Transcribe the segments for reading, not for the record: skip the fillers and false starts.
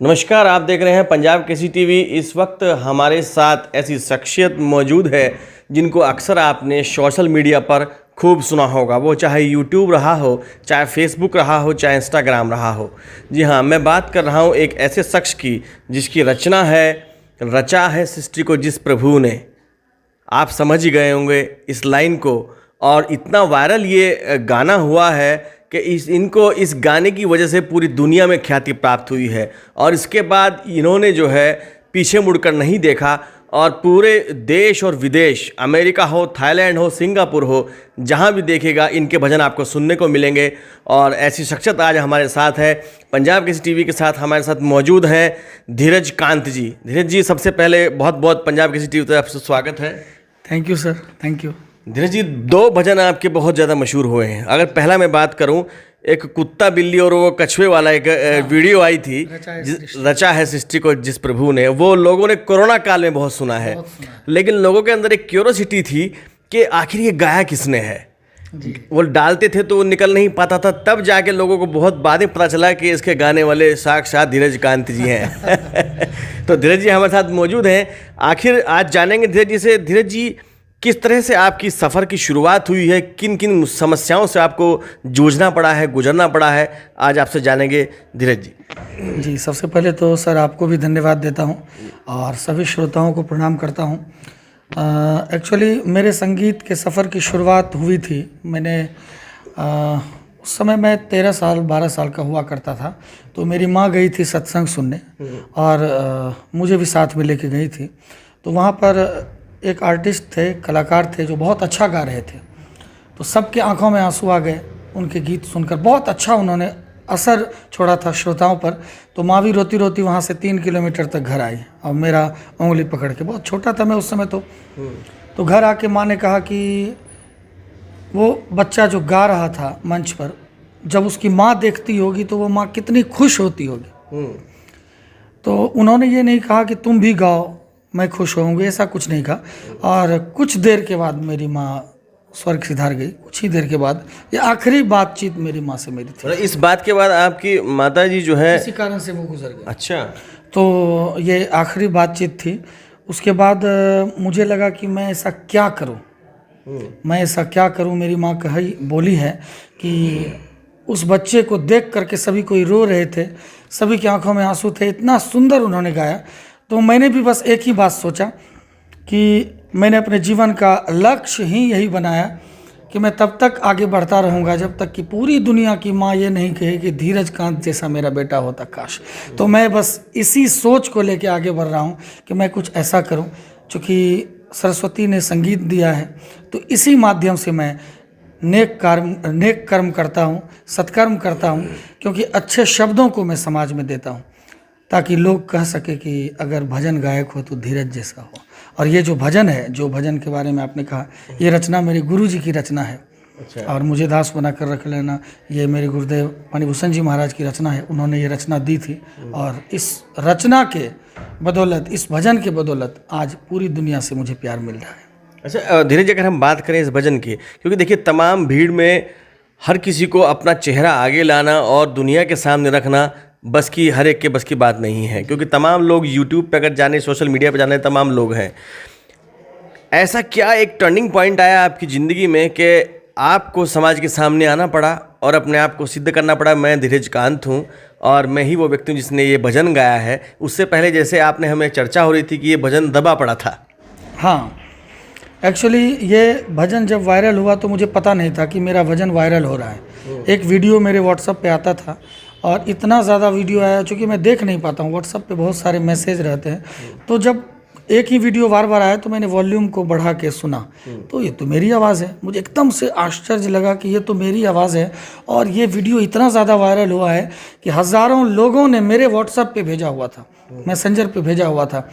नमस्कार, आप देख रहे हैं पंजाब केसरी टीवी। इस वक्त हमारे साथ ऐसी शख्सियत मौजूद है जिनको अक्सर आपने सोशल मीडिया पर खूब सुना होगा। वो चाहे यूट्यूब रहा हो, चाहे फेसबुक रहा हो, चाहे इंस्टाग्राम रहा हो। जी हाँ, मैं बात कर रहा हूँ एक ऐसे शख्स की जिसकी रचा है सृष्टि को जिस प्रभु ने। आप समझ ही गए होंगे इस लाइन को। और इतना वायरल ये गाना हुआ है कि इनको इस गाने की वजह से पूरी दुनिया में ख्याति प्राप्त हुई है। और इसके बाद इन्होंने जो है पीछे मुड़कर नहीं देखा और पूरे देश और विदेश, अमेरिका हो, थाईलैंड हो, सिंगापुर हो, जहां भी देखेगा इनके भजन आपको सुनने को मिलेंगे। और ऐसी शख्सियत आज हमारे साथ है। पंजाब केसरी टीवी के साथ हमारे साथ मौजूद हैं धीरज कांत जी। धीरज जी, सबसे पहले बहुत बहुत पंजाब केसरी टीवी तरफ से स्वागत है। Thank you sir, thank you. Dheeraj ji, 2 भजन आपके बहुत ज़्यादा मशहूर हुए हैं। अगर पहला मैं बात करूं, एक कुत्ता बिल्ली और वो कछुए वाला एक वीडियो आई थी, रचा है सृष्टि को जिस प्रभु ने, वो लोगों ने कोरोना काल में बहुत सुना है। लेकिन लोगों के अंदर एक क्यूरोसिटी थी कि आखिर ये गाया किसने है। वो डालते थे तो वो निकल नहीं पाता था, तब जाके लोगों को बहुत बाद में पता चला कि इसके गाने वाले साक्षात धीरज कांत जी हैं। तो धीरज जी हमारे साथ मौजूद हैं। आखिर आज जानेंगे धीरज जी से, धीरज जी किस तरह से आपकी सफ़र की शुरुआत हुई है, किन किन समस्याओं से आपको जूझना पड़ा है, गुजरना पड़ा है, आज आपसे जानेंगे धीरज जी। जी, सबसे पहले तो सर आपको भी धन्यवाद देता हूं और सभी श्रोताओं को प्रणाम करता हूं। एक्चुअली मेरे संगीत के सफ़र की शुरुआत हुई थी, मैंने उस समय मैं 13 साल 12 साल का हुआ करता था। तो मेरी माँ गई थी सत्संग सुनने और मुझे भी साथ में लेके गई थी। तो वहाँ पर एक आर्टिस्ट थे, कलाकार थे जो बहुत अच्छा गा रहे थे। तो सबके आंखों में आंसू आ गए उनके गीत सुनकर। बहुत अच्छा उन्होंने असर छोड़ा था श्रोताओं पर। तो माँ भी रोती रोती वहाँ से 3 किलोमीटर तक घर आई और मेरा उंगली पकड़ के, बहुत छोटा था मैं उस समय। तो घर आके माँ ने कहा कि वो बच्चा जो गा रहा था मंच पर, जब उसकी माँ देखती होगी तो वो माँ कितनी खुश होती होगी। तो उन्होंने ये नहीं कहा कि तुम भी गाओ मैं खुश होऊंगी, ऐसा कुछ नहीं कहा। और कुछ देर के बाद मेरी माँ स्वर्ग सिधार गई। कुछ ही देर के बाद ये आखिरी बातचीत मेरी माँ से मेरी थी। इस बात के बाद आपकी माता जी जो है इसी कारण से वो गुजर गए। अच्छा। तो ये आखिरी बातचीत थी। उसके बाद मुझे लगा कि मैं ऐसा क्या करूं, मेरी माँ बोली है कि उस बच्चे को देख करके सभी कोई रो रहे थे, सभी की आंखों में आंसू थे, इतना सुंदर उन्होंने गाया। तो मैंने भी बस एक ही बात सोचा कि मैंने अपने जीवन का लक्ष्य ही यही बनाया कि मैं तब तक आगे बढ़ता रहूँगा जब तक कि पूरी दुनिया की माँ ये नहीं कहे कि धीरज कांत जैसा मेरा बेटा होता काश। तो मैं बस इसी सोच को लेके आगे बढ़ रहा हूँ कि मैं कुछ ऐसा करूँ। चूँकि सरस्वती ने संगीत दिया है तो इसी माध्यम से मैं नेक कर्म करता हूँ, सत्कर्म करता हूँ, क्योंकि अच्छे शब्दों को मैं समाज में देता हूँ ताकि लोग कह सके कि अगर भजन गायक हो तो धीरज जैसा हो। और ये जो भजन के बारे में आपने कहा, ये रचना मेरे गुरु जी की रचना है। अच्छा। और मुझे दास बना कर रख लेना, ये मेरे गुरुदेव मणिभूषण जी महाराज की रचना है। उन्होंने ये रचना दी थी और इस रचना के बदौलत, इस भजन के बदौलत आज पूरी दुनिया से मुझे प्यार मिल रहा है। अच्छा धीरज, अगर हम बात करें इस भजन की, क्योंकि देखिए तमाम भीड़ में हर किसी को अपना चेहरा आगे लाना और दुनिया के सामने रखना हर एक के बस की बात नहीं है, क्योंकि तमाम लोग यूट्यूब पे अगर जाने, सोशल मीडिया पे जाने, तमाम लोग हैं। ऐसा क्या एक टर्निंग पॉइंट आया आपकी ज़िंदगी में कि आपको समाज के सामने आना पड़ा और अपने आप को सिद्ध करना पड़ा, मैं धीरज कांत हूँ और मैं ही वो व्यक्ति हूँ जिसने ये भजन गाया है। उससे पहले जैसे आपने हमें चर्चा हो रही थी कि ये भजन दबा पड़ा था। हाँ, एक्चुअली ये भजन जब वायरल हुआ तो मुझे पता नहीं था कि मेरा भजन वायरल हो रहा है। एक वीडियो मेरे व्हाट्सएप पे आता था और इतना ज़्यादा वीडियो आया, चूँकि मैं देख नहीं पाता हूँ, व्हाट्सएप पे बहुत सारे मैसेज रहते हैं। तो जब एक ही वीडियो बार बार आया तो मैंने वॉल्यूम को बढ़ा के सुना, तो ये तो मेरी आवाज़ है। मुझे एकदम से आश्चर्य लगा कि ये तो मेरी आवाज़ है। और ये वीडियो इतना ज़्यादा वायरल हुआ है कि हज़ारों लोगों ने मेरे व्हाट्सएप पे भेजा हुआ था, मैसेंजर पे भेजा हुआ था।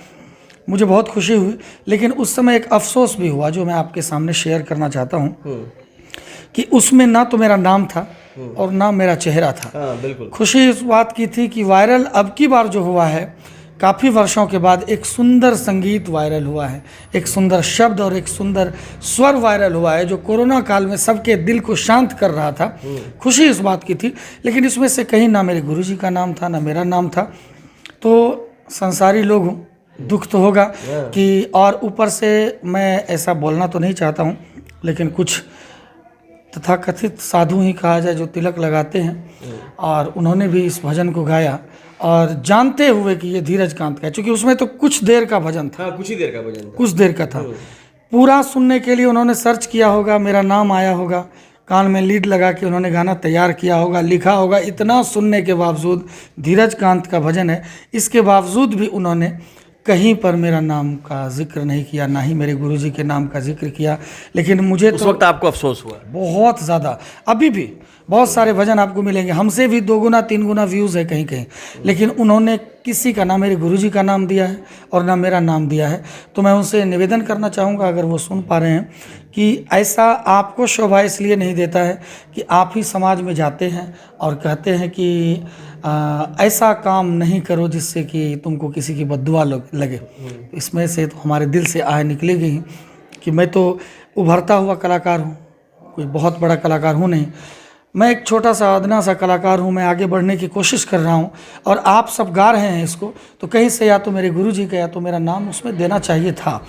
मुझे बहुत खुशी हुई, लेकिन उस समय एक अफसोस भी हुआ जो मैं आपके सामने शेयर करना चाहता हूँ कि उसमें ना तो मेरा नाम था और ना मेरा चेहरा था। बिल्कुल। खुशी इस बात की थी कि वायरल अब की बार जो हुआ है, काफ़ी वर्षों के बाद एक सुंदर संगीत वायरल हुआ है, एक सुंदर शब्द और एक सुंदर स्वर वायरल हुआ है जो कोरोना काल में सबके दिल को शांत कर रहा था। खुशी इस बात की थी, लेकिन इसमें से कहीं ना मेरे गुरुजी का नाम था ना मेरा नाम था। तो संसारी लोग हूँ, दुख तो होगा कि, और ऊपर से मैं ऐसा बोलना तो नहीं चाहता हूँ, लेकिन कुछ तथाकथित साधु ही कहा जाए जो तिलक लगाते हैं, और उन्होंने भी इस भजन को गाया और जानते हुए कि ये धीरज कांत का है, क्योंकि उसमें तो कुछ देर का भजन था। हाँ, कुछ ही देर का भजन था। कुछ देर का था। पूरा सुनने के लिए उन्होंने सर्च किया होगा, मेरा नाम आया होगा, कान में लीड लगा के उन्होंने गाना तैयार किया होगा, लिखा होगा। इतना सुनने के बावजूद, धीरज कांत का भजन है, इसके बावजूद भी उन्होंने कहीं पर मेरा नाम का जिक्र नहीं किया, ना ही मेरे गुरुजी के नाम का जिक्र किया। लेकिन मुझे उस तो वक्त आपको अफसोस हुआ? बहुत ज़्यादा। अभी भी बहुत सारे भजन आपको मिलेंगे, हमसे भी 2 गुना 3 गुना व्यूज़ है कहीं कहीं, लेकिन उन्होंने किसी का, ना मेरे गुरुजी का नाम दिया है और ना मेरा नाम दिया है। तो मैं उनसे निवेदन करना चाहूँगा, अगर वो सुन पा रहे हैं, कि ऐसा आपको शोभा इसलिए नहीं देता है कि आप ही समाज में जाते हैं और कहते हैं कि ऐसा काम नहीं करो जिससे कि तुमको किसी की बद्दुआ लगे। इसमें से तो हमारे दिल से आह निकलेगी ही कि मैं तो उभरता हुआ कलाकार हूँ, कोई बहुत बड़ा कलाकार हूँ नहीं, मैं एक छोटा सा अदना सा कलाकार हूँ। मैं आगे बढ़ने की कोशिश कर रहा हूँ, और आप सब गा रहे हैं इसको, तो कहीं से या तो मेरे गुरुजी का या तो मेरा नाम उसमें देना चाहिए था।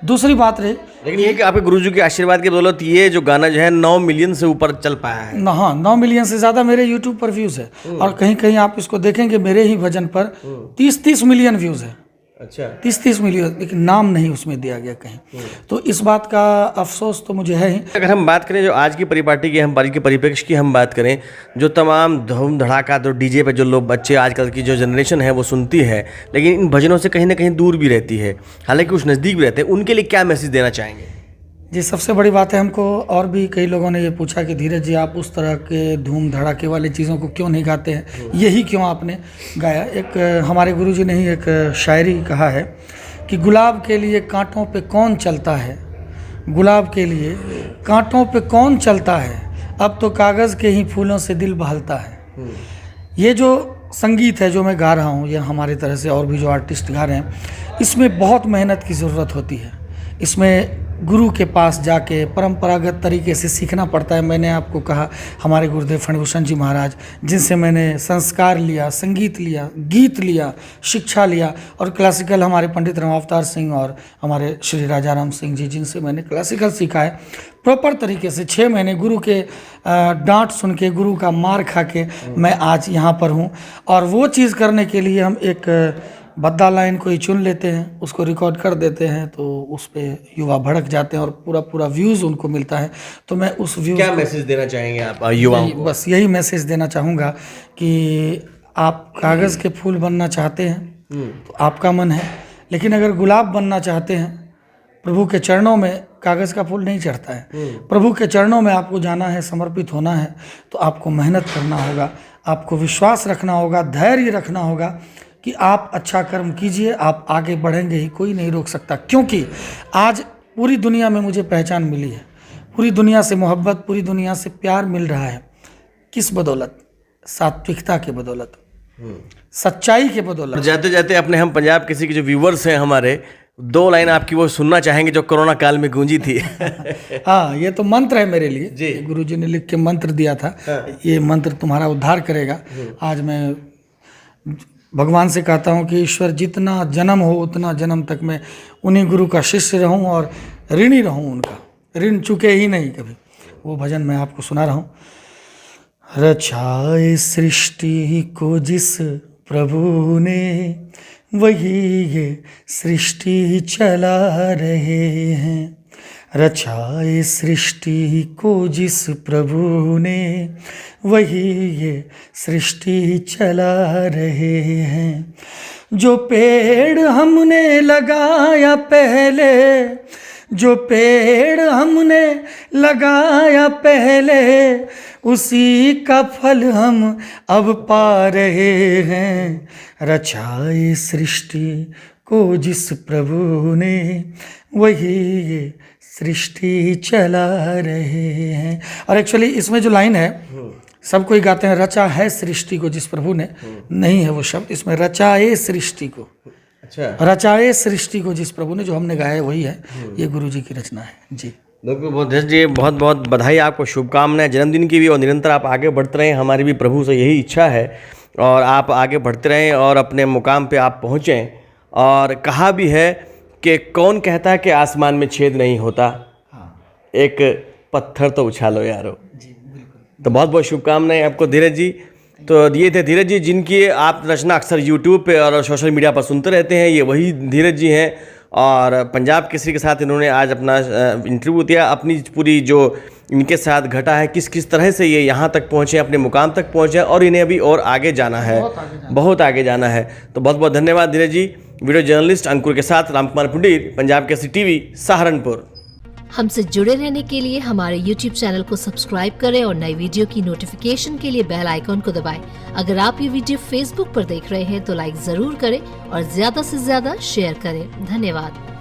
दूसरी बात रही, लेकिन ये कि आपके गुरुजी के आशीर्वाद की बदौलत ये जो गाना जो है 9 मिलियन से ऊपर चल पाया है। हाँ, 9 मिलियन से ज़्यादा मेरे यूट्यूब पर व्यूज़ है, और कहीं कहीं आप इसको देखेंगे मेरे ही भजन पर 30-30 मिलियन व्यूज़ है। अच्छा, 30-30 मिलियन, लेकिन नाम नहीं उसमें दिया गया कहीं। तो इस बात का अफसोस तो मुझे है ही। अगर हम बात करें जो आज की परिपाटी की, हम बारी के परिप्रेक्ष्य की हम बात करें, जो तमाम धूम धड़ाका तो डीजे पे जो लोग बच्चे आजकल की जो जनरेशन है वो सुनती है, लेकिन इन भजनों से कहीं ना कहीं दूर भी रहती है, हालांकि कुछ नज़दीक भी रहते हैं, उनके लिए क्या मैसेज देना चाहेंगे? जी, सबसे बड़ी बात है, हमको और भी कई लोगों ने ये पूछा कि धीरज जी आप उस तरह के धूम धड़ाके वाली चीज़ों को क्यों नहीं गाते हैं, यही क्यों आपने गाया। एक हमारे गुरुजी ने ही एक शायरी कहा है कि गुलाब के लिए कांटों पे कौन चलता है, गुलाब के लिए कांटों पे कौन चलता है, अब तो कागज़ के ही फूलों से दिल बहलता है। ये जो संगीत है जो मैं गा रहा हूँ, या हमारे तरह से और भी जो आर्टिस्ट गा रहे हैं, इसमें बहुत मेहनत की ज़रूरत होती है। इसमें गुरु के पास जाके परंपरागत तरीके से सीखना पड़ता है। मैंने आपको कहा हमारे गुरुदेव फणिभूषण जी महाराज, जिनसे मैंने संस्कार लिया, संगीत लिया, गीत लिया, शिक्षा लिया, और क्लासिकल हमारे पंडित रामावतार सिंह और हमारे श्री राजाराम सिंह जी, जिनसे मैंने क्लासिकल सीखा है प्रॉपर तरीके से। 6 महीने गुरु के डांट सुन के, गुरु का मार खा के मैं आज यहाँ पर हूँ। और वो चीज़ करने के लिए हम एक बद्दा लाइन कोई चुन लेते हैं, उसको रिकॉर्ड कर देते हैं, तो उस पर युवा भड़क जाते हैं और पूरा व्यूज़ उनको मिलता है। तो मैं उस व्यूज़, क्या मैसेज देना चाहेंगे आप युवाओं को? बस यही मैसेज देना चाहूँगा कि आप कागज़ के फूल बनना चाहते हैं तो आपका मन है, लेकिन अगर गुलाब बनना चाहते हैं, प्रभु के चरणों में कागज़ का फूल नहीं चढ़ता है। प्रभु के चरणों में आपको जाना है, समर्पित होना है, तो आपको मेहनत करना होगा, आपको विश्वास रखना होगा, धैर्य रखना होगा कि आप अच्छा कर्म कीजिए, आप आगे बढ़ेंगे ही, कोई नहीं रोक सकता। क्योंकि आज पूरी दुनिया में मुझे पहचान मिली है, पूरी दुनिया से मोहब्बत, पूरी दुनिया से प्यार मिल रहा है। किस बदौलत? सात्विकता के बदौलत, सच्चाई के बदौलत। जाते जाते अपने हम पंजाब किसी के जो व्यूवर्स हैं हमारे, 2 लाइन आपकी वो सुनना चाहेंगे जो कोरोना काल में गूंजी थी। हाँ, ये तो मंत्र है मेरे लिए जी। गुरुजी ने लिख के मंत्र दिया था। ये मंत्र तुम्हारा उद्धार करेगा। आज मैं भगवान से कहता हूँ कि ईश्वर जितना जन्म हो उतना जन्म तक मैं उन्हीं गुरु का शिष्य रहूँ और ऋणी रहूँ, उनका ऋण चुके ही नहीं कभी। वो भजन मैं आपको सुना रहा हूँ। रचाए सृष्टि को जिस प्रभु ने, वही ये सृष्टि चला रहे हैं। रचाए सृष्टि को जिस प्रभु ने, वही ये सृष्टि चला रहे हैं। जो पेड़ हमने लगाया पहले, जो पेड़ हमने लगाया पहले, उसी का फल हम अब पा रहे हैं। रचाए सृष्टि को जिस प्रभु ने, वही ये सृष्टि चला रहे हैं। और एक्चुअली इसमें जो लाइन है, सब कोई गाते हैं रचा है सृष्टि को जिस प्रभु ने, नहीं है वो शब्द इसमें, रचाए सृष्टि को। अच्छा, रचाए सृष्टि को जिस प्रभु ने, जो हमने गाया है वही है, ये गुरु जी की रचना है जी। बहुत जी, बहुत बहुत बधाई आपको, शुभकामनाएं जन्मदिन की भी, और निरंतर आप आगे बढ़ते रहें, हमारी भी प्रभु से यही इच्छा है। और आप आगे बढ़ते रहें और अपने मुकाम पे आप पहुँचें। और कहा भी है कि कौन कहता है कि आसमान में छेद नहीं होता, एक पत्थर तो उछालो यारो। तो बहुत बहुत शुभकामनाएं आपको धीरज जी। तो ये थे धीरज जी जिनकी आप रचना अक्सर यूट्यूब पे और सोशल मीडिया पर सुनते रहते हैं। ये वही धीरज जी हैं और पंजाब केसरी के साथ इन्होंने आज अपना इंटरव्यू दिया। अपनी पूरी जो इनके साथ घटा है, किस किस तरह से ये यहाँ तक पहुँचे, अपने मुकाम तक पहुँचे और इन्हें अभी और आगे जाना है, बहुत आगे जाना है। तो बहुत बहुत धन्यवाद धीरज जी। वीडियो जर्नलिस्ट अंकुर के साथ रामकुमार पुंडीर, पंजाब केसरी टीवी, सहारनपुर। हमसे जुड़े रहने के लिए हमारे YouTube चैनल को सब्सक्राइब करें और नई वीडियो की नोटिफिकेशन के लिए बेल आइकॉन को दबाएं। अगर आप ये वीडियो Facebook पर देख रहे हैं तो लाइक जरूर करें और ज्यादा से ज्यादा शेयर करें। धन्यवाद।